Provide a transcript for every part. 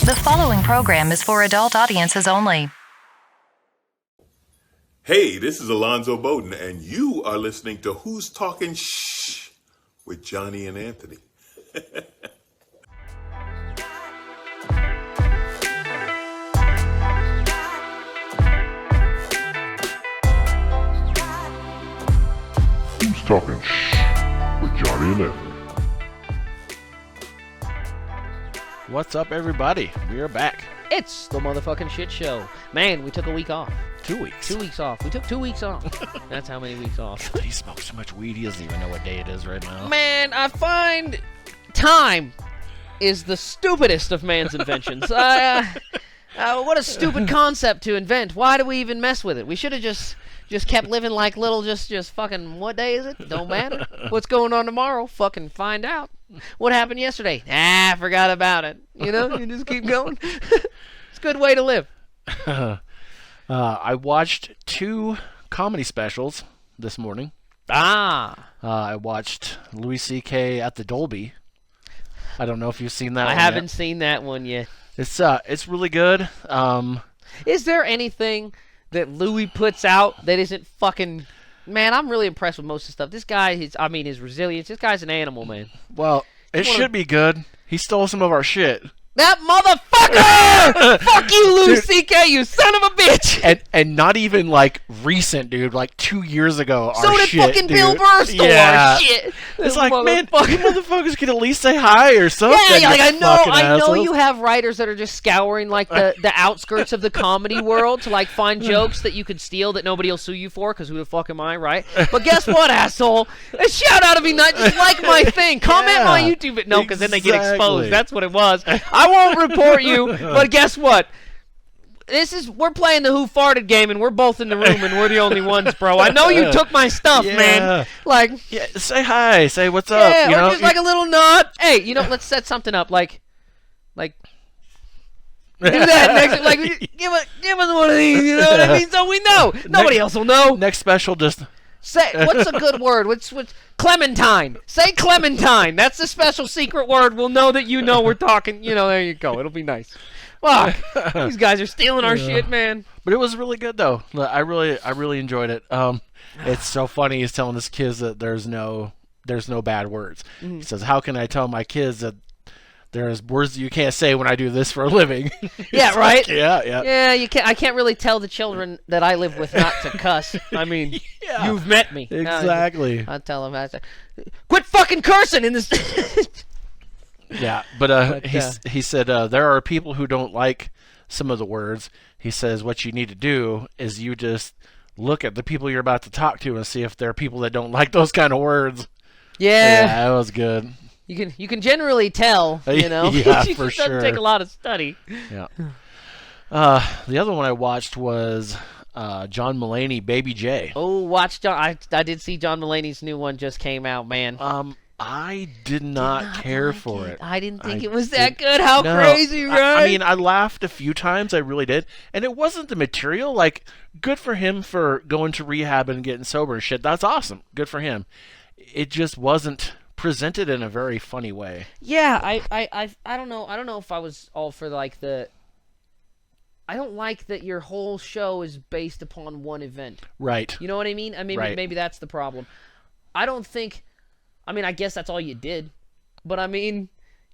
The following program is for adult audiences only. Hey, this is Alonzo Bowden, and you are listening to Who's Talking Shh with Johnny and Anthony. Who's Talking Shh with Johnny and Anthony. What's up, everybody? We are back. It's the motherfucking shit show. Man, we took a week off. 2 weeks. 2 weeks off. We took 2 weeks off. That's how many weeks off. God, he smokes so much weed, he doesn't even know what day it is right now. Man, I find time is the stupidest of man's inventions. What a stupid concept to invent. Why do we even mess with it? We should have just kept living like little, just fucking, what day is it? Don't matter. What's going on tomorrow? Fucking find out. What happened yesterday? I forgot about it. You know, you just keep going. It's a good way to live. I watched 2 comedy specials this morning. I watched Louis C.K. at the Dolby. I don't know if you've seen that I one haven't yet. seen that one yet. It's really good. Is there anything that Louis puts out that isn't fucking... Man, I'm really impressed with most of the stuff. This guy, his resilience, this guy's an animal, man. Well, it should be good. He stole some of our shit. That motherfucker! Fuck you, Louis C.K., you son of a bitch! And not even, like, recent, dude. Like, 2 years ago, So our did shit, fucking dude. Bill Burr stole our shit! It's like, man, you motherfuckers could at least say hi or something. Yeah, like, I know assholes. you have writers that are just scouring, like, the outskirts of the comedy world to, like, find jokes that you could steal that nobody will sue you for, because who the fuck am I, right? But guess what, asshole? A shout-out to me, not just like my thing. Comment my YouTube... No, because then they get exposed. That's what it was. I won't report you, but guess what? We're playing the Who Farted game, and we're both in the room, and we're the only ones, bro. I know you took my stuff, man. Like, say hi, say what's up. Yeah, you or know? just like a little nod. Hey, let's set something up, like, do that next. Like, give us one of these. You know what I mean? So we know. Nobody else will know. Next special, just say what's a good word? What's Clementine? Say Clementine. That's the special secret word. We'll know that you know we're talking. There you go. It'll be nice. Fuck. These guys are stealing our shit, man. But it was really good though. I really enjoyed it. It's so funny. He's telling his kids that there's no bad words. He says, "How can I tell my kids that there's words you can't say when I do this for a living?" Yeah, right. Like, yeah. Yeah, you can't. I can't really tell the children that I live with not to cuss. I mean, you've met me. Exactly. I tell them, quit fucking cursing in this. Yeah, but he said there are people who don't like some of the words. He says what you need to do is you just look at the people you're about to talk to and see if there are people that don't like those kind of words. Yeah, that was good. You can generally tell, Yeah, it for doesn't sure. take a lot of study. Yeah. The other one I watched was John Mulaney, Baby J. Oh, watch John. I did see John Mulaney's new one just came out, man. I did not care for it. I didn't think it was that good. How crazy, right? I mean, I laughed a few times. I really did. And it wasn't the material. Like, good for him for going to rehab and getting sober and shit. That's awesome. Good for him. It just wasn't presented in a very funny way. Yeah, I don't know. I don't know if I was all for, like, the... I don't like that your whole show is based upon one event. Right. You know what I mean? Maybe that's the problem. I don't think... I guess that's all you did. But,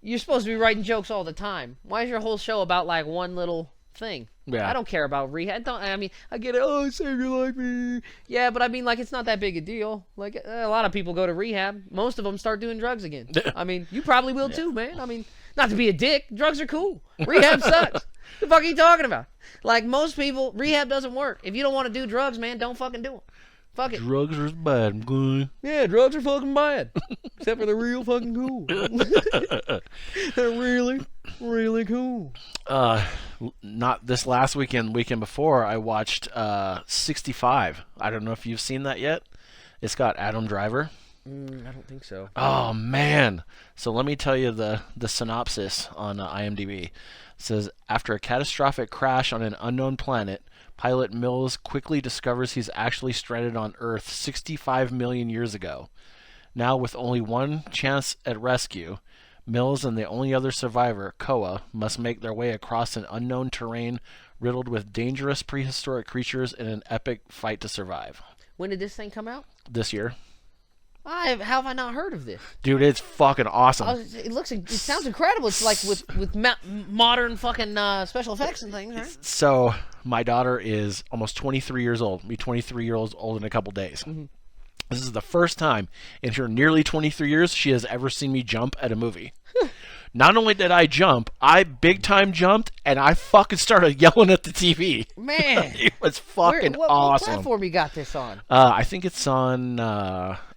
you're supposed to be writing jokes all the time. Why is your whole show about, like, one little thing? Yeah. I don't care about rehab. I get it. Oh, save your life, me. Yeah, but, it's not that big a deal. Like, a lot of people go to rehab. Most of them start doing drugs again. You probably will, too, man. Not to be a dick. Drugs are cool. Rehab sucks. The fuck are you talking about? Like, most people, rehab doesn't work. If you don't want to do drugs, man, don't fucking do them. Fuck it. Drugs are bad. Yeah, drugs are fucking bad. Except for they're real fucking cool. They're really, really cool. Not this last weekend, weekend before, I watched 65. I don't know if you've seen that yet. It's got Adam Driver. I don't think so. Oh, man. So let me tell you the synopsis on IMDb. It says, after a catastrophic crash on an unknown planet, pilot Mills quickly discovers he's actually stranded on Earth 65 million years ago. Now, with only one chance at rescue, Mills and the only other survivor, Koa, must make their way across an unknown terrain riddled with dangerous prehistoric creatures in an epic fight to survive. When did this thing come out? This year. How have I not heard of this? Dude, it's fucking awesome. It sounds incredible. It's like with modern fucking special effects and things, right? So, my daughter is almost 23 years old. Be 23 years old in a couple days. Mm-hmm. This is the first time in her nearly 23 years she has ever seen me jump at a movie. Not only did I jump, I big time jumped, and I fucking started yelling at the TV. Man, it was fucking what awesome. What platform you got this on? I think it's on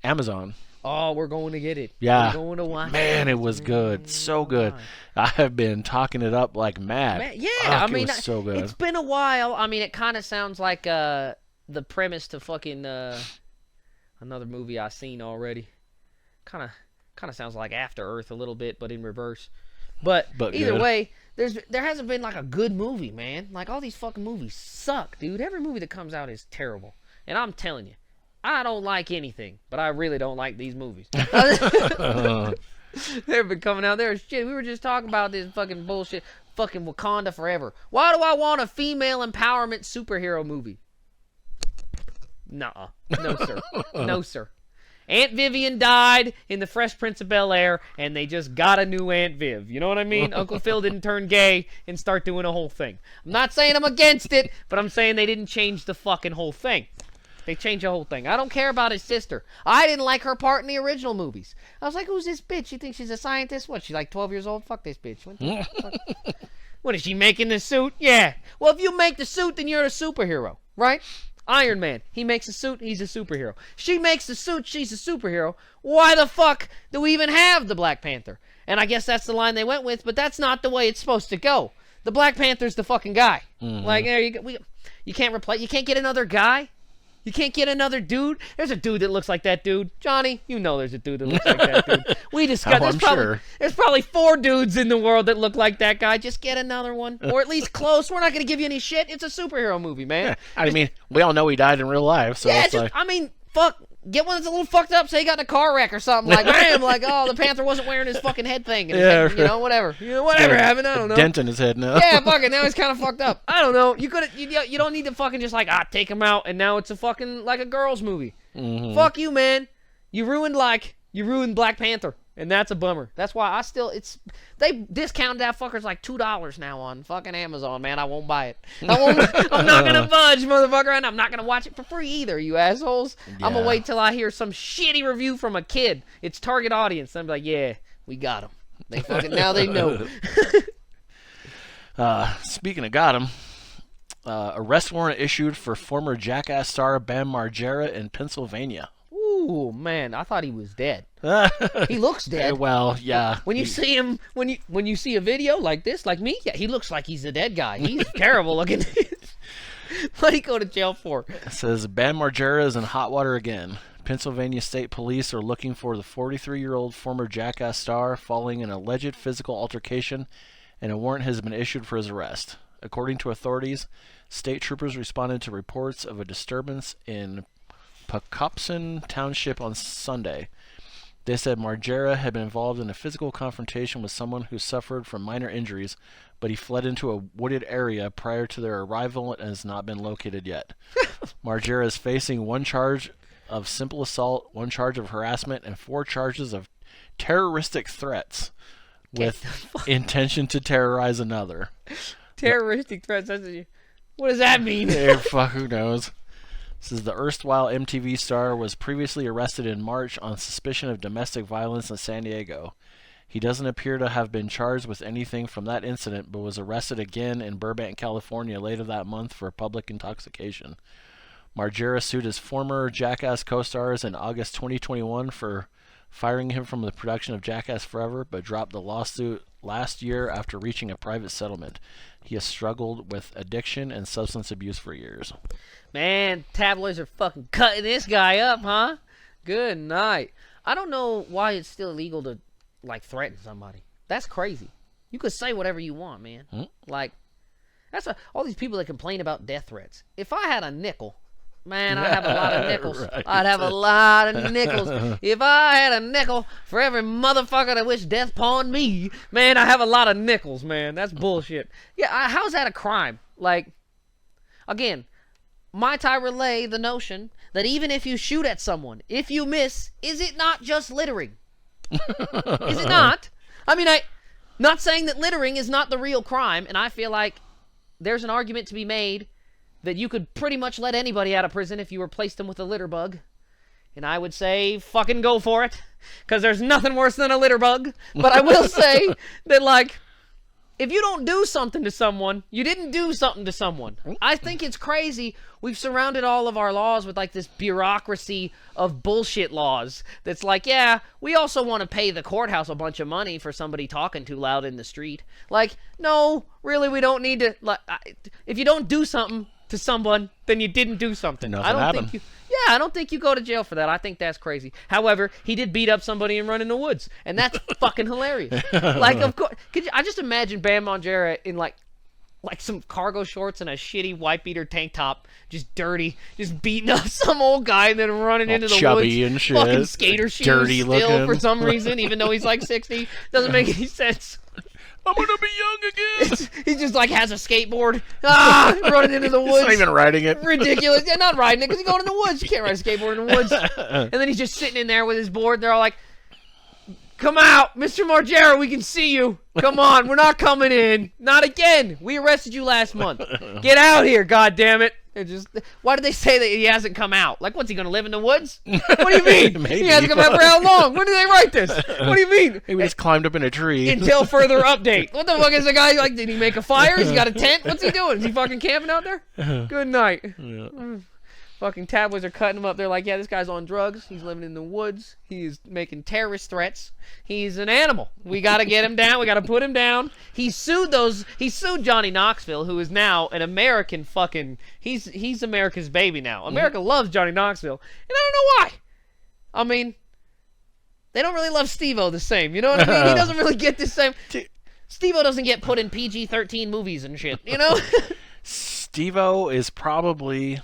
Amazon. Oh, we're going to get it. Yeah. We're going to watch Man, it was good. So good. I have been talking it up like mad. Man, yeah, Fuck, it was so good. It's been a while. I mean, it kind of sounds like the premise to fucking another movie I've seen already. Kind of sounds like After Earth a little bit, but in reverse. But either good. way, there hasn't been like a good movie, man. Like all these fucking movies suck, dude. Every movie that comes out is terrible. And I'm telling you, I don't like anything, but I really don't like these movies. They've been coming out there. Shit, we were just talking about this fucking bullshit. Fucking Wakanda Forever. Why do I want a female empowerment superhero movie? Nuh-uh. No, sir. No, sir. Aunt Vivian died in The Fresh Prince of Bel-Air, and they just got a new Aunt Viv. You know what I mean? Uncle Phil didn't turn gay and start doing a whole thing. I'm not saying I'm against it, but I'm saying they didn't change the fucking whole thing. They changed the whole thing. I don't care about his sister. I didn't like her part in the original movies. I was like, who's this bitch? You think she's a scientist? What, she's like 12 years old? Fuck this bitch. What the fuck? What, is she making the suit? Yeah. Well, if you make the suit, then you're a superhero, right? Iron Man, he makes a suit, he's a superhero. She makes the suit, she's a superhero. Why the fuck do we even have the Black Panther? And I guess that's the line they went with, but that's not the way it's supposed to go. The Black Panther's the fucking guy. Like, there you go. You can't replace. You can't get another guy. You can't get another dude. There's a dude that looks like that dude. Johnny, you know there's a dude that looks like that dude. We discussed. There's probably 4 dudes in the world that look like that guy. Just get another one, or at least close. We're not gonna give you any shit. It's a superhero movie, man. Yeah, I mean, we all know he died in real life, so it's like... I mean, fuck. Get one that's a little fucked up, say he got in a car wreck or something. Like, bam, like, oh, the Panther wasn't wearing his fucking head thing. And Yeah, you know, whatever. Whatever happened, I don't know. Dent in his head now. Yeah, fucking, now he's kind of fucked up. I don't know. You don't need to fucking just like, take him out, and now it's a fucking, like a girls movie. Mm-hmm. Fuck you, man. You ruined Black Panther. And that's a bummer. That's why they discounted that fucker's like $2 now on fucking Amazon, man. I won't buy it. I'm not going to budge, motherfucker, and I'm not going to watch it for free either, you assholes. Yeah. I'm going to wait till I hear some shitty review from a kid. It's target audience. I'm like, yeah, we got them. They fucking, now they know. Speaking of got him, arrest warrant issued for former Jackass star Bam Margera in Pennsylvania. Ooh, man, I thought he was dead. He looks dead. Well, yeah. When you see him, when you see a video like this, like me, yeah, he looks like he's a dead guy. He's terrible looking. What did he go to jail for? It says Bam Margera is in hot water again. Pennsylvania State Police are looking for the 43-year-old former Jackass star following an alleged physical altercation, and a warrant has been issued for his arrest. According to authorities, state troopers responded to reports of a disturbance in Pocopson Township on Sunday. They said Margera had been involved in a physical confrontation with someone who suffered from minor injuries, but he fled into a wooded area prior to their arrival and has not been located yet. Margera is facing 1 charge of simple assault, 1 charge of harassment, and 4 charges of terroristic threats with intention to terrorize another. Terroristic threats? What does that mean? Fuck, who knows? This is the erstwhile MTV star was previously arrested in March on suspicion of domestic violence in San Diego. He doesn't appear to have been charged with anything from that incident, but was arrested again in Burbank, California later that month for public intoxication. Margera sued his former Jackass co-stars in August 2021 for firing him from the production of Jackass Forever, but dropped the lawsuit last year after reaching a private settlement. He has struggled with addiction and substance abuse for years. Man, tabloids are fucking cutting this guy up, huh? Good night. I don't know why it's still illegal to, like, threaten somebody. That's crazy. You could say whatever you want, man. Like, all these people that complain about death threats. If I had a nickel Man, I'd have a lot of nickels. Right. I'd have a lot of nickels. If I had a nickel for every motherfucker that wished death upon me, man, I have a lot of nickels, man. That's bullshit. Yeah, how's that a crime? Like, again, might I relay the notion that even if you shoot at someone, if you miss, is it not just littering? Is it not? I mean, not saying that littering is not the real crime, and I feel like there's an argument to be made that you could pretty much let anybody out of prison if you replaced them with a litter bug. And I would say, fucking go for it, because there's nothing worse than a litter bug. But I will say that, like, if you don't do something to someone, you didn't do something to someone. I think it's crazy. We've surrounded all of our laws with, like, this bureaucracy of bullshit laws that's like, yeah, we also want to pay the courthouse a bunch of money for somebody talking too loud in the street. Like, no, really, we don't need to. Like, if you don't do something to someone, then you didn't do something. Nothing I don't happened. think I don't think you go to jail for that. I think that's crazy. However, he did beat up somebody and run in the woods, and that's fucking hilarious. Like, of course, I just imagine Bam Margera in like some cargo shorts and a shitty white beater tank top, just dirty, just beating up some old guy and then running into the chubby woods. and shit. Fucking skater shoes, Dirty still looking. for some reason, even though he's like 60, doesn't make any sense. I'm gonna be young again. He just like has a skateboard, running into the woods. He's not even riding it. Ridiculous. Yeah, not riding it because he's going in the woods. You can't ride a skateboard in the woods. And then he's just sitting in there with his board. They're all like, come out, Mr. Margera, we can see you. Come on, we're not coming in. Not again. We arrested you last month. Get out here, goddammit. Why did they say that he hasn't come out? Like, what's he going to live in the woods? What do you mean? Maybe. He hasn't come out for how long? When did they write this? What do you mean? He just climbed up in a tree. Until further update. What the fuck is the guy like? Did he make a fire? Has he got a tent? What's he doing? Is he fucking camping out there? Good night. Yeah. Fucking tabloids are cutting him up. They're like, yeah, this guy's on drugs. He's living in the woods. He's making terrorist threats. He's an animal. We got to get him down. We got to put him down. He sued Johnny Knoxville, who is now an American fucking. He's America's baby now. America loves Johnny Knoxville, and I don't know why. I mean, they don't really love Steve-O the same. You know what I mean? He doesn't really get the same. Steve-O doesn't get put in PG-13 movies and shit. You know? Steve-O is probably.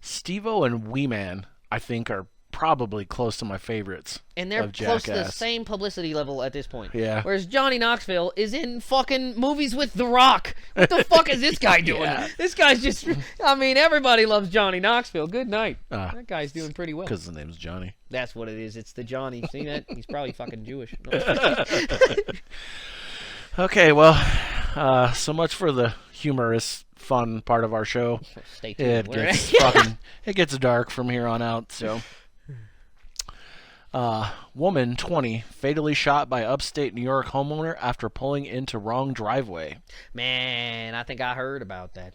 Steve-O and Wee Man, I think, are probably close to my favorites. And they're of close to the Jackass. same publicity level at this point. Yeah. Whereas Johnny Knoxville is in fucking movies with The Rock. What the fuck is this guy doing? Yeah. This guy's just. I mean, everybody loves Johnny Knoxville. Good night. That guy's doing pretty well. Because the name's Johnny. That's what it is. It's the Johnny. See that? He's probably fucking Jewish. Okay, well, so much for the humorous, fun part of our show. Stay tuned. It gets dark from here on out. So, woman 20 fatally shot by upstate New York homeowner after pulling into wrong driveway. Man, I think I heard about that.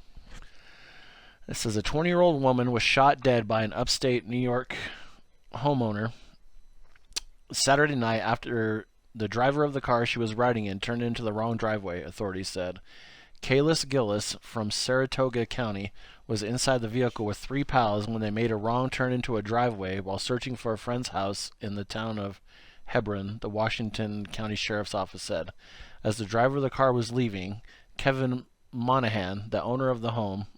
This says a 20-year-old woman was shot dead by an upstate New York homeowner Saturday night after the driver of the car she was riding in turned into the wrong driveway, authorities said. Kalis Gillis from Saratoga County was inside the vehicle with 3 pals when they made a wrong turn into a driveway while searching for a friend's house in the town of Hebron, the Washington County Sheriff's Office said. As the driver of the car was leaving, Kevin Monahan, the owner of the home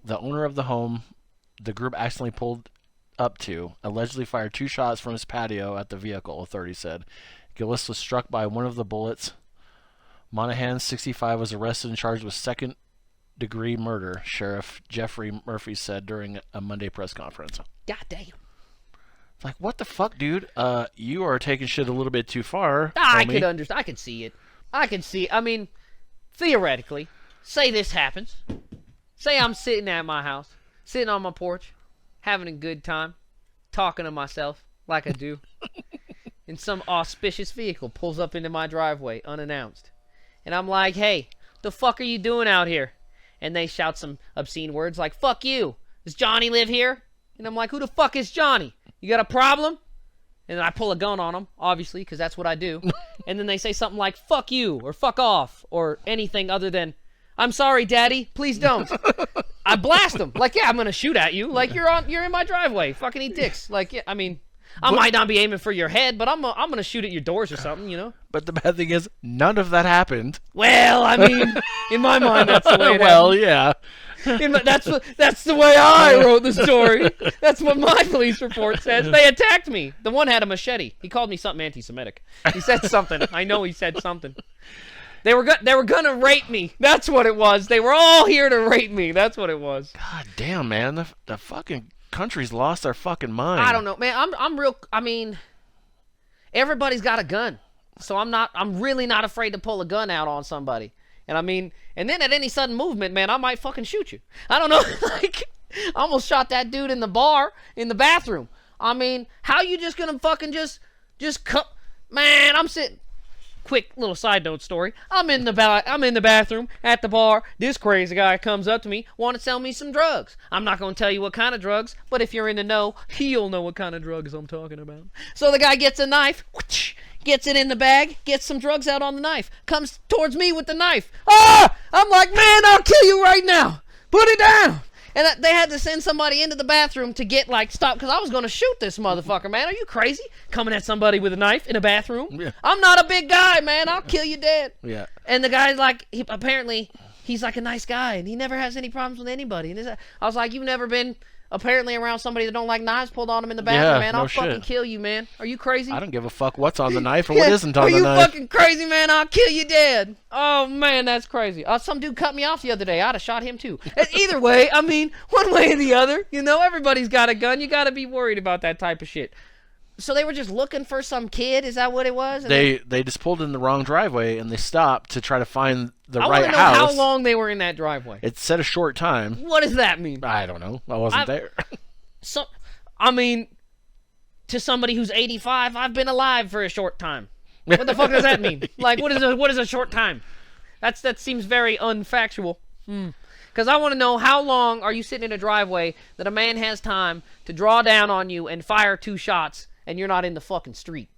the group accidentally pulled up to, allegedly fired 2 shots from his patio at the vehicle, authorities said. Gillis was struck by one of the bullets. Monahan, 65, was arrested and charged with second-degree murder, Sheriff Jeffrey Murphy said during a Monday press conference. God damn. Like, what the fuck, dude? You are taking shit a little bit too far. I homie. could understand. I could see it. I mean, theoretically, say this happens. Say I'm sitting at my house, sitting on my porch, having a good time, talking to myself like I do, and some auspicious vehicle pulls up into my driveway unannounced. And I'm like, hey, the fuck are you doing out here? And they shout some obscene words like, fuck you. Does Johnny live here? And I'm like, who the fuck is Johnny? You got a problem? And then I pull a gun on them, obviously, because that's what I do. And then they say something like, fuck you, or fuck off, or anything other than, I'm sorry, Daddy, please don't. I blast them. Like, yeah, I'm going to shoot at you. Like, you're in my driveway. Fucking eat dicks. Like, yeah, I mean, I might not be aiming for your head, but I'm gonna shoot at your doors or something, you know. But the bad thing is, none of that happened. Well, I mean, in my mind, that's the way it Well, happened. yeah. That's the way I wrote the story. That's what my police report says. They attacked me. The one had a machete. He called me something anti-Semitic. He said something. I know he said something. They were gonna rape me. That's what it was. They were all here to rape me. That's what it was. God damn, man. The fucking country's lost their fucking mind. I don't know, man. I'm real. I mean, everybody's got a gun, so I'm really not afraid to pull a gun out on somebody. And I mean, and then at any sudden movement, man, I might fucking shoot you. I don't know. Like, I almost shot that dude in the bar, in the bathroom. I mean, how you just gonna fucking just cut? Man, I'm sitting. Quick little side note story. I'm in the bathroom at the bar. This crazy guy comes up to me, want to sell me some drugs. I'm not going to tell you what kind of drugs, but if you're in the know, you'll know what kind of drugs I'm talking about. So the guy gets a knife, gets it in the bag, gets some drugs out on the knife, comes towards me with the knife. Ah! I'm like, man, I'll kill you right now. Put it down. And they had to send somebody into the bathroom to get, like, stop, because I was going to shoot this motherfucker, man. Are you crazy? Coming at somebody with a knife in a bathroom? Yeah. I'm not a big guy, man. I'll kill you dead. Yeah. And the guy's like, apparently, he's like a nice guy, and he never has any problems with anybody. And I was like, you've never been apparently around somebody that don't like knives pulled on him in the bathroom, Yeah, man. no I'll fucking shit. kill you, man. Are you crazy? I don't give a fuck what's on the knife or what isn't on Are the you knife. fucking crazy, man? I'll kill you dead. Oh, man, that's crazy. Some dude cut me off the other day. I'd have shot him, too. Either way, I mean, one way or the other, you know, everybody's got a gun. You got to be worried about that type of shit. So they were just looking for some kid? Is that what it was? And They just pulled in the wrong driveway and they stopped to try to find the I right want to know house. how long they were in that driveway. It said a short time. What does that mean? I don't know. I wasn't there. So, I mean, to somebody who's 85, I've been alive for a short time. What the fuck does that mean? Like, what is a short time? That seems very unfactual. Because I want to know, how long are you sitting in a driveway that a man has time to draw down on you and fire 2 shots and you're not in the fucking street?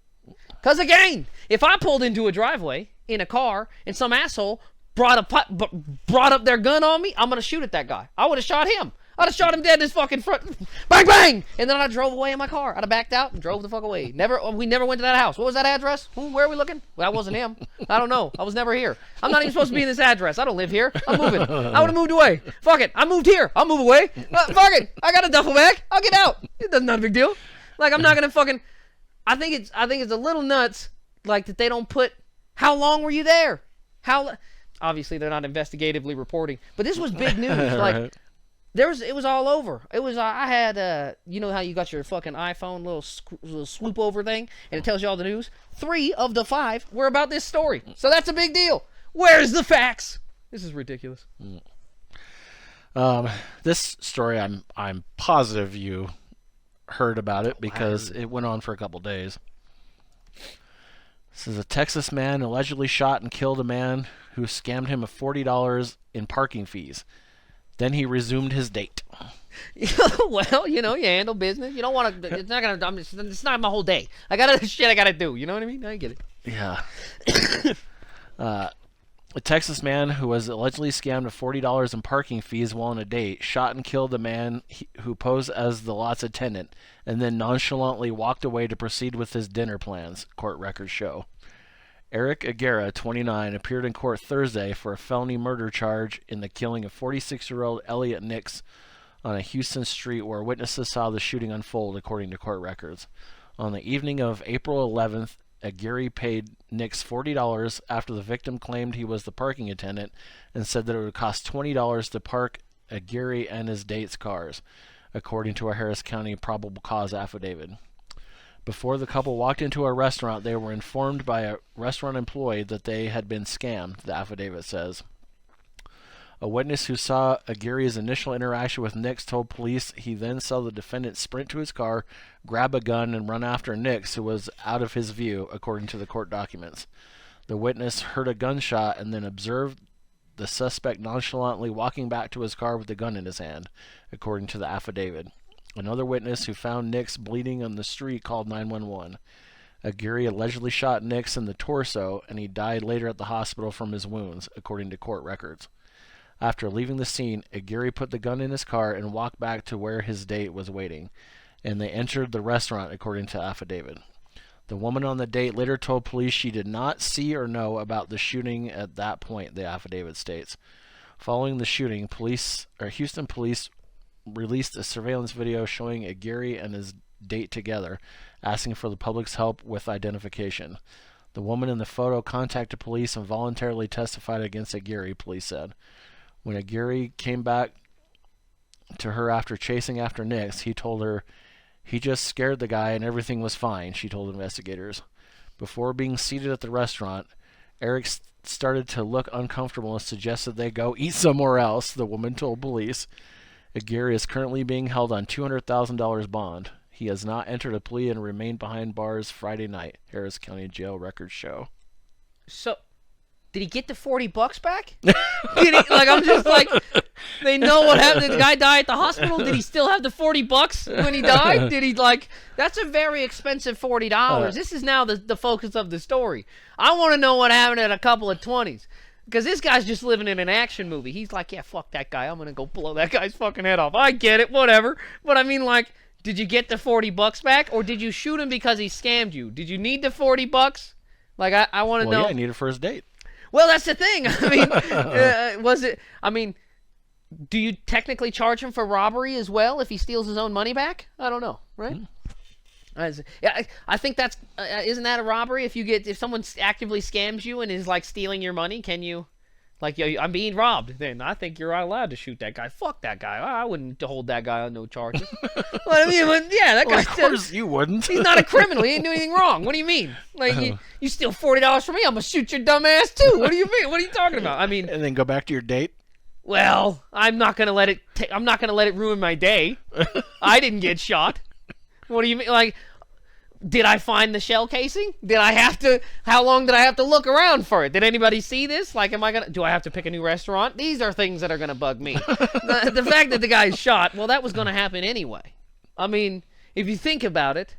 Because again, if I pulled into a driveway in a car and some asshole brought up their gun on me, I'm going to shoot at that guy. I would have shot him. I'd have shot him dead in his fucking front. Bang, bang! And then I drove away in my car. I'd have backed out and drove the fuck away. We never went to that house. What was that address? Where are we looking? Well, that wasn't him. I don't know. I was never here. I'm not even supposed to be in this address. I don't live here. I'm moving. I would have moved away. Fuck it. I moved here. I'll move away. Fuck it. I got a duffel bag. I'll get out. It's not a big deal. Like, I'm not gonna fucking. I think it's a little nuts. Like, that they don't put. How long were you there? Obviously, they're not investigatively reporting, but this was big news. Like. Right. It was all over. It was, I had, you know how you got your fucking iPhone little swoop over thing, and it tells you all the news? 3 of the 5 were about this story. So that's a big deal. Where's the facts? This is ridiculous. This story, I'm positive you heard about it because it went on for a couple days. This is a Texas man allegedly shot and killed a man who scammed him of $40 in parking fees. Then he resumed his date. Well, you know, you handle business. You don't want to. It's not my whole day. I got shit I gotta do. You know what I mean? I get it. Yeah. A Texas man who was allegedly scammed of $40 in parking fees while on a date shot and killed a man who posed as the lot's attendant and then nonchalantly walked away to proceed with his dinner plans, court records show. Eric Aguirre, 29, appeared in court Thursday for a felony murder charge in the killing of 46-year-old Elliot Nix on a Houston street where witnesses saw the shooting unfold, according to court records. On the evening of April 11th, Aguirre paid Nix $40 after the victim claimed he was the parking attendant and said that it would cost $20 to park Aguirre and his date's cars, according to a Harris County probable cause affidavit. Before the couple walked into a restaurant, they were informed by a restaurant employee that they had been scammed, the affidavit says. A witness who saw Aguirre's initial interaction with Nix told police he then saw the defendant sprint to his car, grab a gun, and run after Nix, who was out of his view, according to the court documents. The witness heard a gunshot and then observed the suspect nonchalantly walking back to his car with the gun in his hand, according to the affidavit. Another witness who found Nix bleeding on the street called 911. Aguirre allegedly shot Nix in the torso, and he died later at the hospital from his wounds, according to court records. After leaving the scene, Aguirre put the gun in his car and walked back to where his date was waiting. and they entered the restaurant, according to affidavit. The woman on the date later told police she did not see or know about the shooting at that point, the affidavit states. Following the shooting, Houston police released a surveillance video showing Aguirre and his date together, asking for the public's help with identification. The woman in the photo contacted police and voluntarily testified against Aguirre, police said. When Aguirre came back to her after chasing after Nix, he told her he just scared the guy and everything was fine, she told investigators. Before being seated at the restaurant, Eric started to look uncomfortable and suggested they go eat somewhere else, the woman told police. Aguirre is currently being held on $200,000 bond. He has not entered a plea and remained behind bars Friday night, Harris County Jail records show. So, did he get the $40 back? I'm just like, they know what happened. Did the guy die at the hospital? Did he still have the $40 when he died? Did he that's a very expensive $40. This is now the focus of the story. I want to know what happened at a couple of 20s. Because this guy's just living in an action movie. He's like, yeah, fuck that guy. I'm going to go blow that guy's fucking head off. I get it, whatever. But I mean, did you get the $40 back? Or did you shoot him because he scammed you? Did you need the $40? I want to know. Yeah, I need it for his date. Well, that's the thing. I mean, do you technically charge him for robbery as well if he steals his own money back? I don't know, right? Yeah, I think that's isn't that a robbery if someone actively scams you and is stealing your money? Can you I'm being robbed? Then I think you're allowed to shoot that guy. Fuck that guy. I wouldn't hold that guy on no charges. That guy. Of course you wouldn't. He's not a criminal. He didn't do anything wrong. What do you mean? You steal $40 from me, I'm gonna shoot your dumb ass too. What do you mean? What are you talking about? I mean, and then go back to your date. Well, I'm not gonna let it ruin my day. I didn't get shot. What do you mean? Did I find the shell casing? How long did I have to look around for it? Did anybody see this? Do I have to pick a new restaurant? These are things that are going to bug me. The fact that the guy's shot, well, that was going to happen anyway. I mean, if you think about it,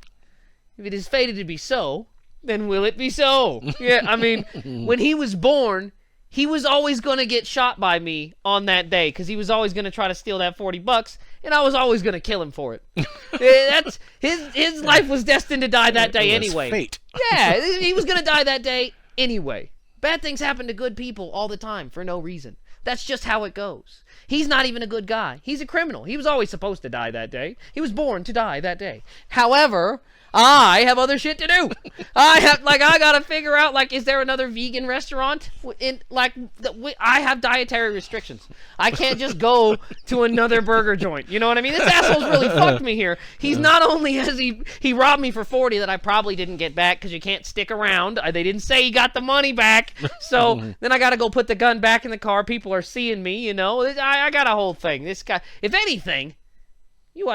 if it is fated to be so, then will it be so? Yeah, I mean, when he was born, he was always going to get shot by me on that day because he was always going to try to steal that $40, and I was always going to kill him for it. That's his life was destined to die that day anyway. Fate. Yeah, he was going to die that day anyway. Bad things happen to good people all the time for no reason. That's just how it goes. He's not even a good guy. He's a criminal. He was always supposed to die that day. He was born to die that day. However, I have other shit to do. I gotta figure out, is there another vegan restaurant? I have dietary restrictions. I can't just go to another burger joint. You know what I mean? This asshole's really fucked me here. He's not only has he robbed me for 40 that I probably didn't get back because you can't stick around. They didn't say he got the money back. So then I gotta go put the gun back in the car. People are seeing me, I got a whole thing. This guy, if anything,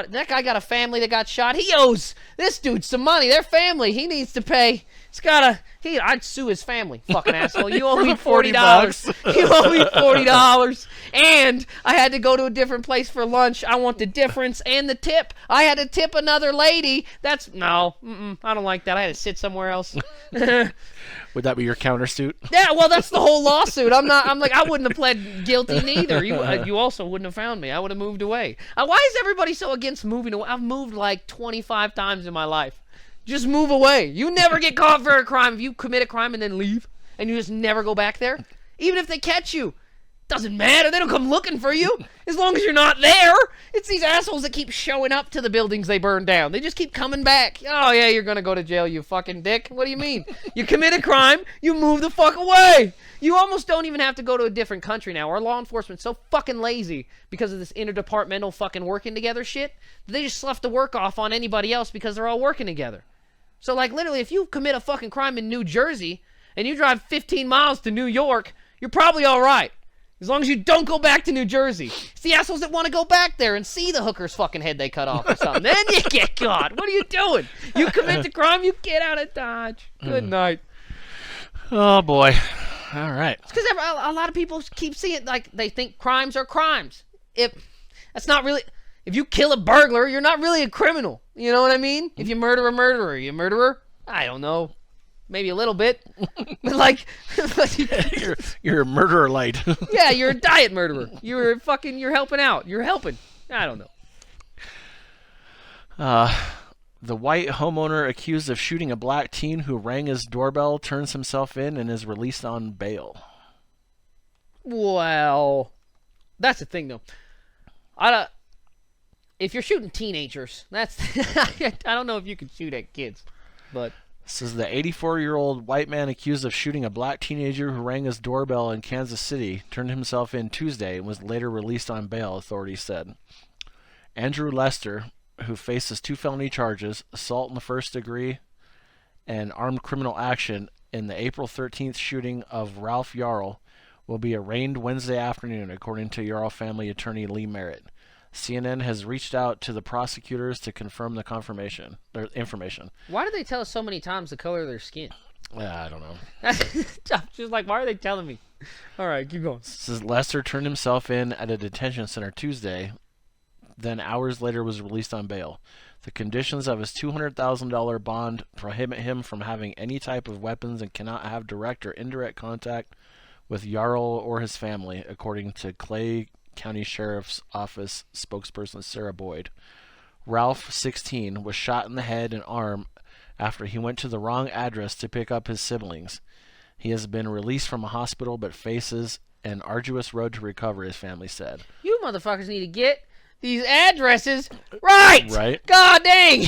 that guy got a family that got shot. He owes this dude some money. Their family. He needs to pay. I'd sue his family. Fucking asshole. You owe me $40. You owe me $40. And I had to go to a different place for lunch. I want the difference and the tip. I had to tip another lady. I don't like that. I had to sit somewhere else. Would that be your countersuit? Yeah, well, that's the whole lawsuit. I wouldn't have pled guilty neither. You also wouldn't have found me. I would have moved away. Why is everybody so against moving away? I've moved 25 times in my life. Just move away. You never get caught for a crime. If you commit a crime and then leave, and you just never go back there, even if they catch you, doesn't matter. They don't come looking for you. As long as you're not there. It's these assholes that keep showing up to the buildings they burned down. They just keep coming back. Oh, yeah, you're going to go to jail, you fucking dick. What do you mean? You commit a crime, you move the fuck away. You almost don't even have to go to a different country now. Our law enforcement's so fucking lazy because of this interdepartmental fucking working together shit. They just slough the work off on anybody else because they're all working together. So, literally, if you commit a fucking crime in New Jersey and you drive 15 miles to New York, you're probably all right. As long as you don't go back to New Jersey. It's the assholes that want to go back there and see the hooker's fucking head they cut off or something. Then you get caught. What are you doing? You commit the crime, you get out of Dodge. Good night. Oh, boy. All right. It's because a lot of people keep seeing they think crimes are crimes. That's not really... If you kill a burglar, you're not really a criminal. You know what I mean? If you murder a murderer, you a murderer? I don't know. Maybe a little bit. But you're a murderer light. Yeah, you're a diet murderer. You're helping out. You're helping. I don't know. The white homeowner accused of shooting a black teen who rang his doorbell turns himself in and is released on bail. Well, that's the thing, though. If you're shooting teenagers, that's I don't know if you can shoot at kids, but This is the 84-year-old white man accused of shooting a black teenager who rang his doorbell in Kansas City turned himself in Tuesday and was later released on bail, authorities said. Andrew Lester, who faces 2 felony charges, assault in the first degree and armed criminal action in the April 13th shooting of Ralph Yarl, will be arraigned Wednesday afternoon, according to Yarl family attorney Lee Merritt. CNN has reached out to the prosecutors to confirm the information. why do they tell us so many times the color of their skin? I don't know. I'm just like, why are they telling me? All right, keep going. Says Lester turned himself in at a detention center Tuesday, then hours later was released on bail. The conditions of his $200,000 bond prohibit him from having any type of weapons and cannot have direct or indirect contact with Yarl or his family, according to Clay County Sheriff's Office spokesperson Sarah Boyd. Ralph, 16, was shot in the head and arm after he went to the wrong address to pick up his siblings. He has been released from a hospital but faces an arduous road to recovery, his family said. You motherfuckers need to get these addresses right. Right. God dang.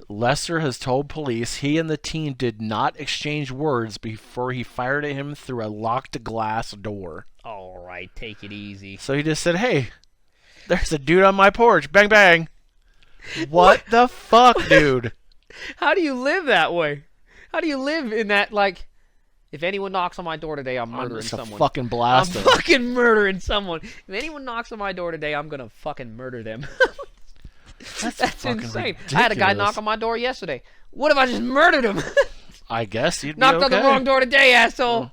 Lester has told police he and the teen did not exchange words before he fired at him through a locked glass door. All right, take it easy. So he just said, "Hey, there's a dude on my porch. Bang, bang." What the fuck, dude? How do you live that way? How do you live in that, like, if anyone knocks on my door today, I'm murdering just someone. fucking blast I'm him. fucking murdering someone. If anyone knocks on my door today, I'm gonna fucking murder them. That's fucking insane. I had a guy ridiculous. knock on my door yesterday. What if I just murdered him? I guess you'd Knocked be on okay. the wrong door today, asshole. Oh.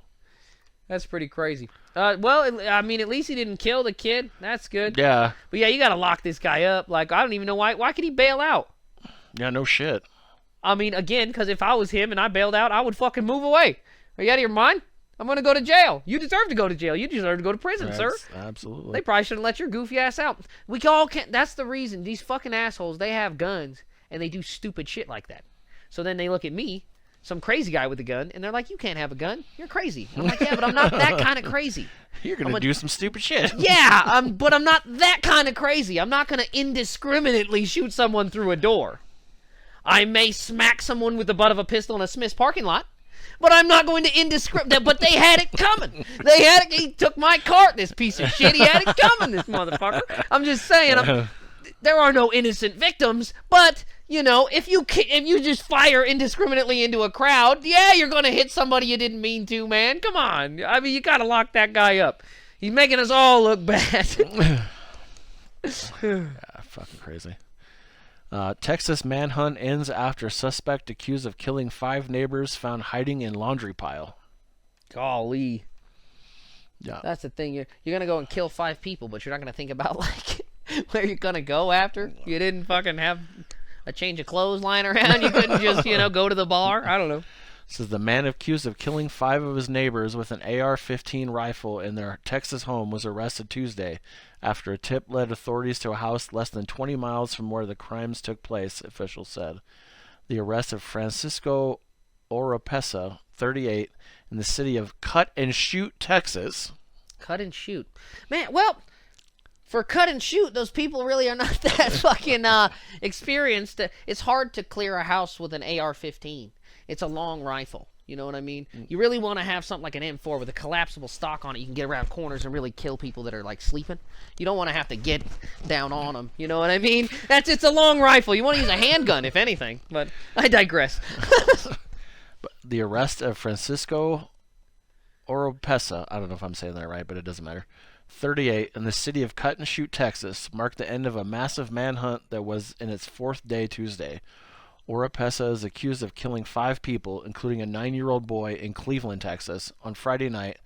That's pretty crazy. Well, I mean, at least he didn't kill the kid. That's good. Yeah. But yeah, you gotta lock this guy up. Like, I don't even know why. Why could he bail out? Yeah, no shit. I mean, again, because if I was him and I bailed out, I would fucking move away. Are you out of your mind? I'm gonna go to jail. You deserve to go to jail. You deserve to go to prison, sir. Absolutely. They probably shouldn't let your goofy ass out. We all can't. That's the reason. These fucking assholes, they have guns and they do stupid shit like that. So then they look at me, some crazy guy with a gun, and they're like, "You can't have a gun. You're crazy." I'm like, "Yeah, but I'm not that kind of crazy." You're gonna do some stupid shit. Yeah, but I'm not that kind of crazy. I'm not gonna indiscriminately shoot someone through a door. I may smack someone with the butt of a pistol in a Smith's parking lot, but I'm not going to indiscriminate. But they had it coming. They had it. He took my cart. This piece of shit. He had it coming. This motherfucker. I'm just saying. There are no innocent victims, but you know, if you just fire indiscriminately into a crowd, yeah, you're gonna hit somebody you didn't mean to, man. Come on. I mean, you gotta lock that guy up. He's making us all look bad. Yeah, fucking crazy. Texas manhunt ends after suspect accused of killing 5 neighbors found hiding in laundry pile. Golly. Yeah. That's the thing. You're gonna go and kill 5 people, but you're not gonna think about like where you're gonna go after. You didn't fucking have a change of clothes lying around. You couldn't just go to the bar. I don't know. Says the man accused of killing 5 of his neighbors with an AR-15 rifle in their Texas home was arrested Tuesday after a tip led authorities to a house less than 20 miles from where the crimes took place, officials said. The arrest of Francisco Oropesa, 38, in the city of Cut and Shoot, Texas. Cut and shoot. Man, well, for cut and shoot, those people really are not that fucking experienced. It's hard to clear a house with an AR-15. It's a long rifle. You know what I mean? You really want to have something like an M4 with a collapsible stock on it. You can get around corners and really kill people that are like sleeping. You don't want to have to get down on them. You know what I mean? It's a long rifle. You want to use a handgun, if anything. But I digress. But the arrest of Francisco Oropesa, I don't know if I'm saying that right, but it doesn't matter, 38, in the city of Cut and Shoot, Texas, marked the end of a massive manhunt that was in its 4th day Tuesday. Oropesa is accused of killing 5 people, including a 9-year-old boy in Cleveland, Texas, on Friday night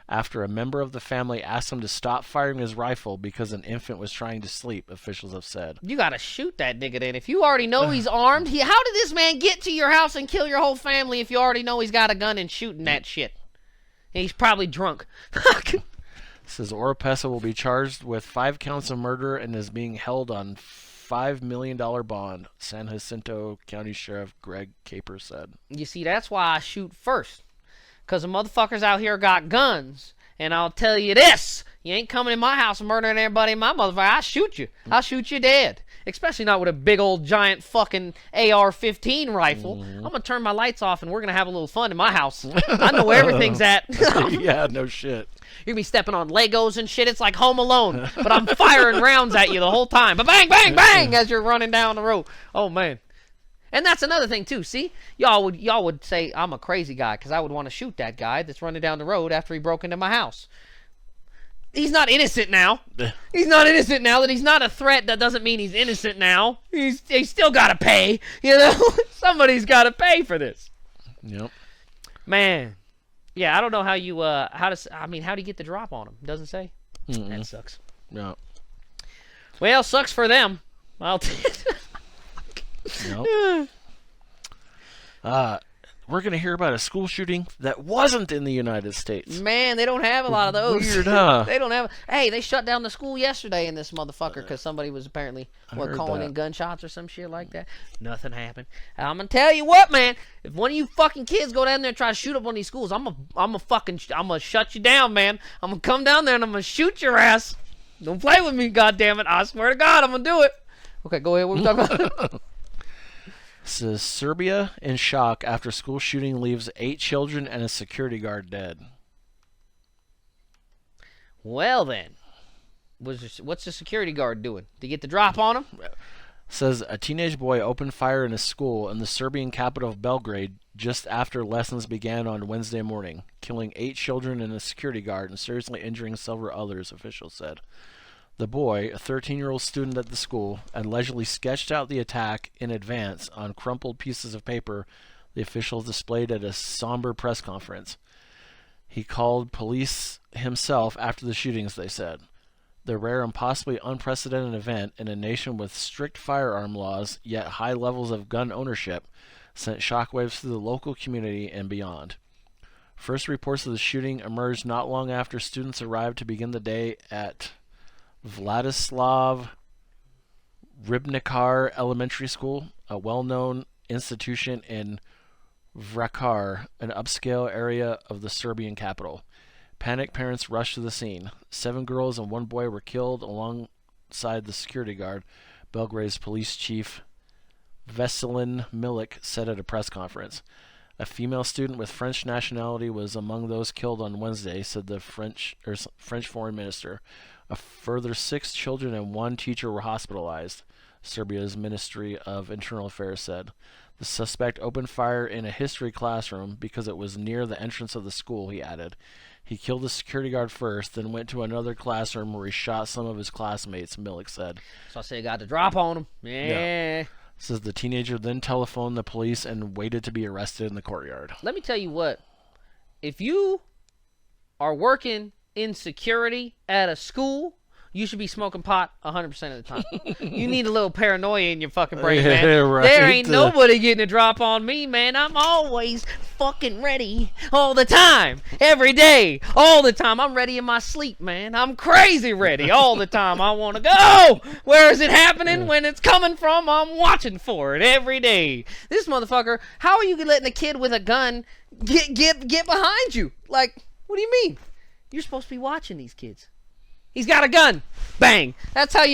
after a member of the family asked him to stop firing his rifle because an infant was trying to sleep, officials have said. You gotta shoot that nigga then. If you already know he's armed, how did this man get to your house and kill your whole family if you already know he's got a gun and shooting that shit? And he's probably drunk. Says Oropesa will be charged with 5 counts of murder and is being held on $5 million bond, San Jacinto County Sheriff Greg Capers said. You see, that's why I shoot first. Because the motherfuckers out here got guns. And I'll tell you this. You ain't coming in my house and murdering everybody in my motherfucker. I'll shoot you. I'll shoot you dead. Especially not with a big old giant fucking AR-15 rifle. I'm going to turn my lights off and we're going to have a little fun in my house. I know where everything's at. Yeah, no shit. You're going to be stepping on Legos and shit. It's like Home Alone. But I'm firing rounds at you the whole time. But bang, bang, bang as you're running down the road. Oh, man. And that's another thing, too. See? Y'all would say I'm a crazy guy because I would want to shoot that guy that's running down the road after he broke into my house. He's not innocent now. He's not innocent now. That he's not a threat, that doesn't mean he's innocent now. He's still got to pay. You know? Somebody's got to pay for this. Yep. Man. Yeah, I don't know how you, how do you get the drop on him? Doesn't say? That sucks. Yeah. Well, sucks for them. I'll Nope. We're going to hear about a school shooting that wasn't in the United States. Man, they don't have a lot of those. Weird, huh? They don't have. Hey, they shut down the school yesterday in this motherfucker because somebody was apparently calling in gunshots or some shit like that. Nothing happened. I'm gonna tell you what, man. If one of you fucking kids go down there and try to shoot up one of these schools, I'm gonna shut you down, man. I'm gonna come down there and I'm gonna shoot your ass. Don't play with me, goddammit. I swear to God, I'm gonna do it. Okay, go ahead. What are we talking about? Says Serbia in shock after school shooting leaves 8 children and a security guard dead. Well then, what's the security guard doing? Did he get the drop on him? Says a teenage boy opened fire in a school in the Serbian capital of Belgrade just after lessons began on Wednesday morning, killing 8 children and a security guard and seriously injuring several others, officials said. The boy, a 13-year-old student at the school, allegedly sketched out the attack in advance on crumpled pieces of paper the officials displayed at a somber press conference. He called police himself after the shootings, they said. The rare and possibly unprecedented event in a nation with strict firearm laws, yet high levels of gun ownership, sent shockwaves through the local community and beyond. First reports of the shooting emerged not long after students arrived to begin the day at Vladislav Ribnikar Elementary School, a well-known institution in Vračar, an upscale area of the Serbian capital. Panicked parents rushed to the scene. 7 girls and 1 boy were killed alongside the security guard, Belgrade's police chief Veselin Milic said at a press conference. A female student with French nationality was among those killed on Wednesday, said the French foreign minister. A further 6 children and 1 teacher were hospitalized, Serbia's Ministry of Internal Affairs said. The suspect opened fire in a history classroom because it was near the entrance of the school, he added. He killed the security guard first, then went to another classroom where he shot some of his classmates, Milic said. So I say got the drop on him. Yeah. Says the teenager then telephoned the police and waited to be arrested in the courtyard. Let me tell you what. If you are working in security at a school, you should be smoking pot 100% of the time. You need a little paranoia in your fucking brain, man. Yeah, right. There ain't nobody getting a drop on me, man. I'm always fucking ready all the time. Every day. All the time. I'm ready in my sleep, man. I'm crazy ready all the time. I want to go. Where is it happening? When it's coming from, I'm watching for it every day. This motherfucker, how are you letting a kid with a gun get behind you? Like, what do you mean? You're supposed to be watching these kids. He's got a gun. Bang. That's how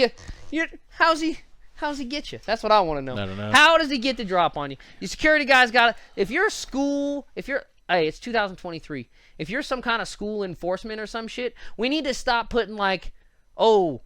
how's he get you? That's what I want to know. I don't know. How does he get the drop on you? Your security guy's got it. If you're a school, hey, it's 2023. If you're some kind of school enforcement or some shit, we need to stop putting like, oh,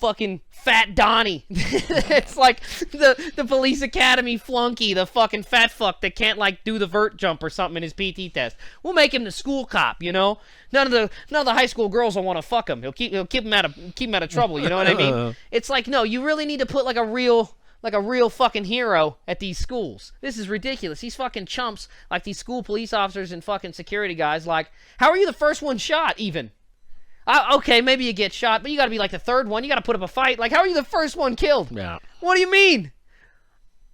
fucking Fat Donnie. It's like the police academy flunky, the fucking fat fuck that can't like do the vert jump or something in his PT test. We'll make him the school cop, you know. None of the high school girls will want to fuck him. He'll keep him out of trouble. You know what I mean? It's like, no, you really need to put like a real fucking hero at these schools. This is ridiculous. These fucking chumps, like these school police officers and fucking security guys, like, how are you the first one shot even? Okay, maybe you get shot, but you got to be like the third one. You got to put up a fight. Like, how are you the first one killed? Yeah. What do you mean?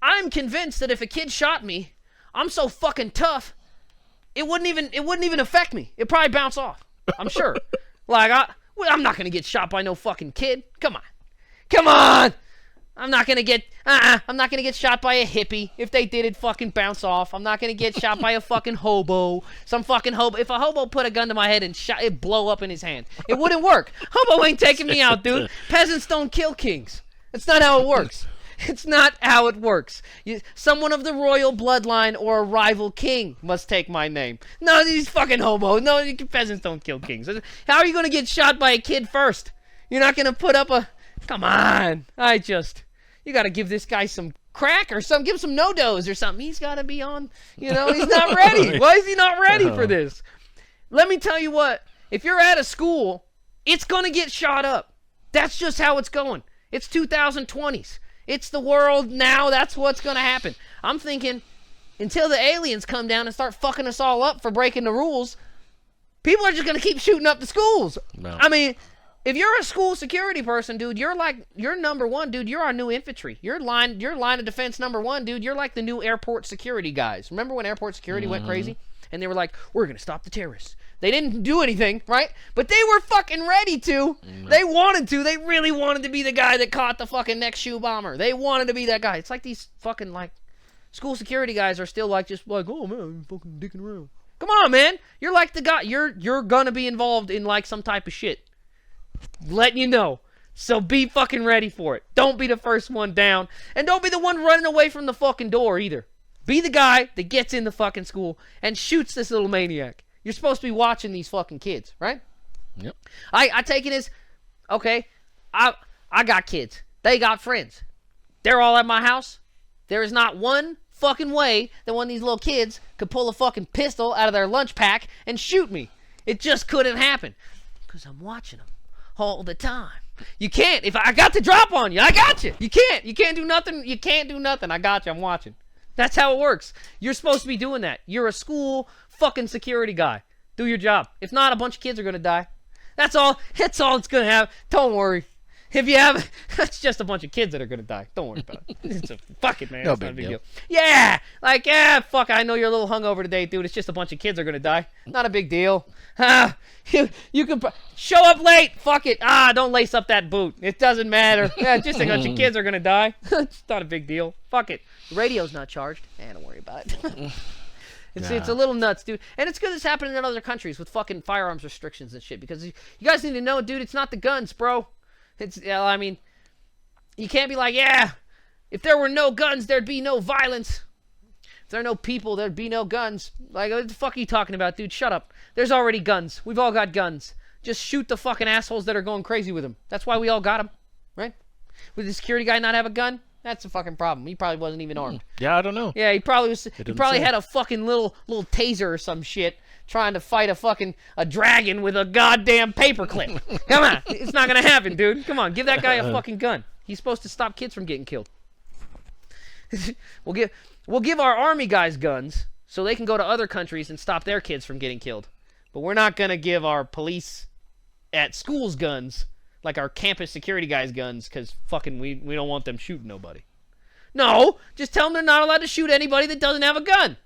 I'm convinced that if a kid shot me, I'm so fucking tough, it wouldn't even affect me. It'd probably bounce off. I'm sure. Like, I'm not gonna get shot by no fucking kid. Come on. I'm not gonna get shot by a hippie. If they did, it'd fucking bounce off. I'm not gonna get shot by a fucking hobo. Some fucking hobo. If a hobo put a gun to my head and shot, it'd blow up in his hand. It wouldn't work. Hobo ain't taking me out, dude. Peasants don't kill kings. That's not how it works. It's not how it works. Someone of the royal bloodline or a rival king must take my name. No, these fucking hobos. No, peasants don't kill kings. How are you gonna get shot by a kid first? You're not gonna put up a... Come on. You gotta give this guy some crack or something. Give him some no-dos or something. He's gotta be on, he's not ready. Why is he not ready for this? Let me tell you what. If you're at a school, it's gonna get shot up. That's just how it's going. It's 2020s. It's the world now. That's what's gonna happen. I'm thinking until the aliens come down and start fucking us all up for breaking the rules, people are just gonna keep shooting up the schools. No. I mean... If you're a school security person, dude, you're number one, dude. You're our new infantry. You're line of defense number one, dude. You're like the new airport security guys. Remember when airport security went crazy? And they were like, we're going to stop the terrorists. They didn't do anything, right? But they were fucking ready to. They wanted to. They really wanted to be the guy that caught the fucking next shoe bomber. They wanted to be that guy. It's like these fucking, like, school security guys are still like, just like, oh, man, I'm fucking dicking around. Come on, man. You're like the guy. You're going to be involved in, like, some type of shit. Letting you know. So be fucking ready for it. Don't be the first one down. And don't be the one running away from the fucking door either. Be the guy that gets in the fucking school and shoots this little maniac. You're supposed to be watching these fucking kids, right? Yep. I take it as, okay, I got kids. They got friends. They're all at my house. There is not one fucking way that one of these little kids could pull a fucking pistol out of their lunch pack and shoot me. It just couldn't happen. Because I'm watching them all the time. You can't. If I got the drop on you, I got you. You can't do nothing. You can't do nothing. I got you. I'm watching. That's how it works. You're supposed to be doing that. You're a school fucking security guy. Do your job. If not, a bunch of kids are going to die. That's all it's going to happen. Don't worry. If you have, that's just a bunch of kids that are going to die. Don't worry about it. Fuck it, man. No it's not a big big deal. Yeah. Like, fuck, I know you're a little hungover today, dude. It's just a bunch of kids are going to die. Not a big deal. You can show up late. Fuck it. Don't lace up that boot. It doesn't matter. Yeah, just a bunch of kids are going to die. It's not a big deal. Fuck it. The radio's not charged. Don't worry about it. It's a little nuts, dude. And it's good it's happening in other countries with fucking firearms restrictions and shit. Because you guys need to know, dude, it's not the guns, bro. I mean, you can't be like, if there were no guns, there'd be no violence. If there are no people, there'd be no guns. Like, what the fuck are you talking about, dude? Shut up. There's already guns. We've all got guns. Just shoot the fucking assholes that are going crazy with them. That's why we all got them, right? Would the security guy not have a gun? That's a fucking problem. He probably wasn't even armed. Yeah, I don't know. Yeah, he probably was. He probably had a fucking little taser or some shit, trying to fight a dragon with a goddamn paperclip. Come on, it's not gonna happen, dude. Come on, give that guy a fucking gun. He's supposed to stop kids from getting killed. We'll give our army guys guns so they can go to other countries and stop their kids from getting killed. But we're not gonna give our police at schools guns, like our campus security guys guns, because fucking we don't want them shooting nobody. No, just tell them they're not allowed to shoot anybody that doesn't have a gun.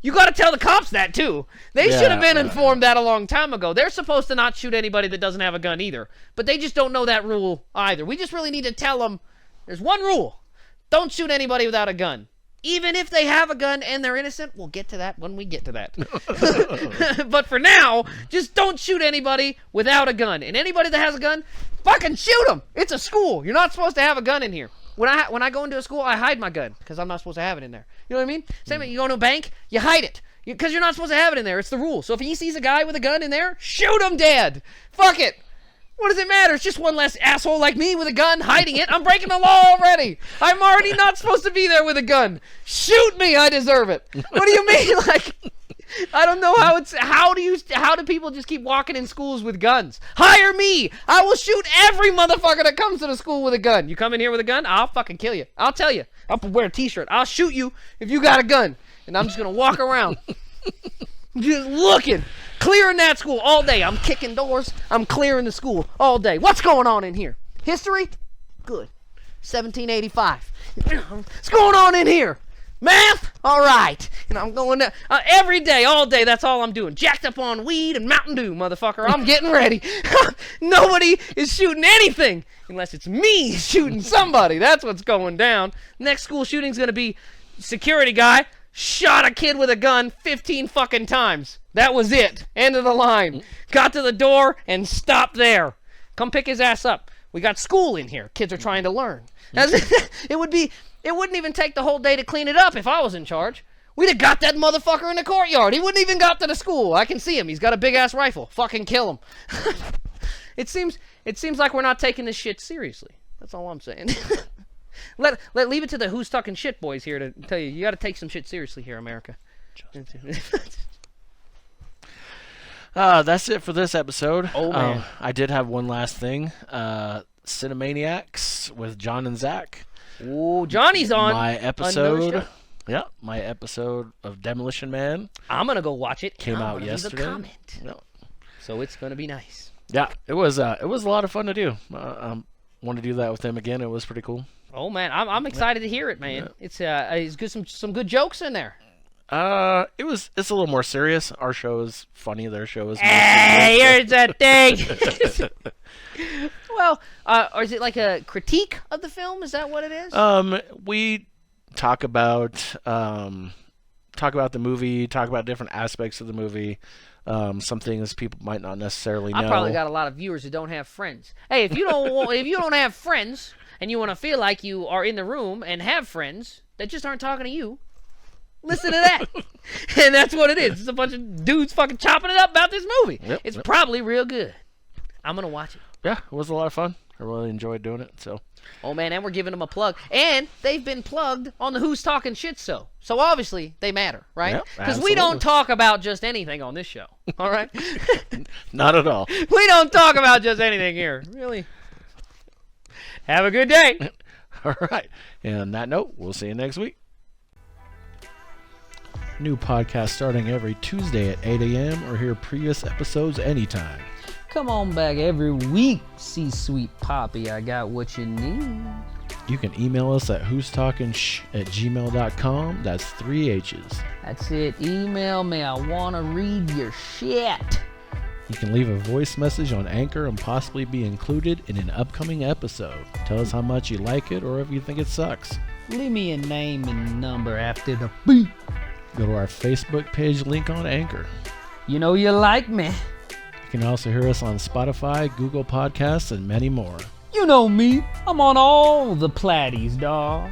You got to tell the cops that too. They should have been informed that a long time ago. They're supposed to not shoot anybody that doesn't have a gun either. But they just don't know that rule either. We just really need to tell them there's one rule. Don't shoot anybody without a gun. Even if they have a gun and they're innocent, we'll get to that when we get to that. But for now, just don't shoot anybody without a gun. And anybody that has a gun, fucking shoot them. It's a school. You're not supposed to have a gun in here. When I go into a school, I hide my gun because I'm not supposed to have it in there. You know what I mean? Same way, you go to a bank, you hide it because you're not supposed to have it in there. It's the rule. So if he sees a guy with a gun in there, shoot him dead. Fuck it. What does it matter? It's just one less asshole like me with a gun hiding it. I'm breaking the law already. I'm already not supposed to be there with a gun. Shoot me. I deserve it. What do you mean? Like, I don't know how it's. How do people just keep walking in schools with guns? Hire me. I will shoot every motherfucker that comes to the school with a gun. You come in here with a gun, I'll fucking kill you. I'll tell you. I'll wear a t-shirt. I'll shoot you if you got a gun. And I'm just gonna walk around, just looking, clearing that school all day. I'm kicking doors. I'm clearing the school all day. What's going on in here? History? Good. 1785. What's going on in here? Math? All right. And I'm going to, every day, all day, that's all I'm doing. Jacked up on weed and Mountain Dew, motherfucker. I'm getting ready. Nobody is shooting anything unless it's me shooting somebody. That's what's going down. Next school shooting's going to be security guy shot a kid with a gun 15 fucking times. That was it. End of the line. Got to the door and stopped there. Come pick his ass up. We got school in here. Kids are trying to learn. It wouldn't even take the whole day to clean it up if I was in charge. We'd have got that motherfucker in the courtyard. He wouldn't even got to the school. I can see him. He's got a big-ass rifle. Fucking kill him. It seems like we're not taking this shit seriously. That's all I'm saying. Leave it to the who's talking shit boys here to tell you got to take some shit seriously here, America. That's it for this episode. Oh, man. I did have one last thing. CineManiacs with Jon and Zack. Ooh, Johnny's on my another episode. show. Yeah, my episode of Demolition Man I'm gonna go watch it. came out leave yesterday. a comment. Yeah. So it's gonna be nice. Yeah, it was a lot of fun to do. Want to do that with them again. It was pretty cool. Oh man, I'm excited to hear it, man. Yeah. It's good, some good jokes in there. It's a little more serious. Our show is funny. Their show is. Hey, here's the thing. Well, or is it like a critique of the film? Is that what it is? We talk about the movie, talk about different aspects of the movie. Some things people might not necessarily know. I probably got a lot of viewers who don't have friends. Hey, if you don't have friends and you want to feel like you are in the room and have friends that just aren't talking to you, listen to that. And that's what it is. It's a bunch of dudes fucking chopping it up about this movie. It's probably real good. I'm gonna watch it. Yeah, it was a lot of fun. I really enjoyed doing it. So. Oh man, and we're giving them a plug, and they've been plugged on the Who's Talking Shit show. So obviously they matter, right? Because we don't talk about just anything on this show. All right? Not at all. We don't talk about just anything here. Really. Have a good day. All right. And on that note, we'll see you next week. New podcast starting every Tuesday at 8 a.m. or hear previous episodes anytime. Come on back every week, C-Sweet Poppy. I got what you need. You can email us at who'stalkingshh@gmail.com. That's 3 H's. That's it. Email me. I want to read your shit. You can leave a voice message on Anchor and possibly be included in an upcoming episode. Tell us how much you like it or if you think it sucks. Leave me a name and number after the beep. Go to our Facebook page link on Anchor. You know you like me. You can also hear us on Spotify, Google Podcasts, and many more. You know me. I'm on all the platties, dawg.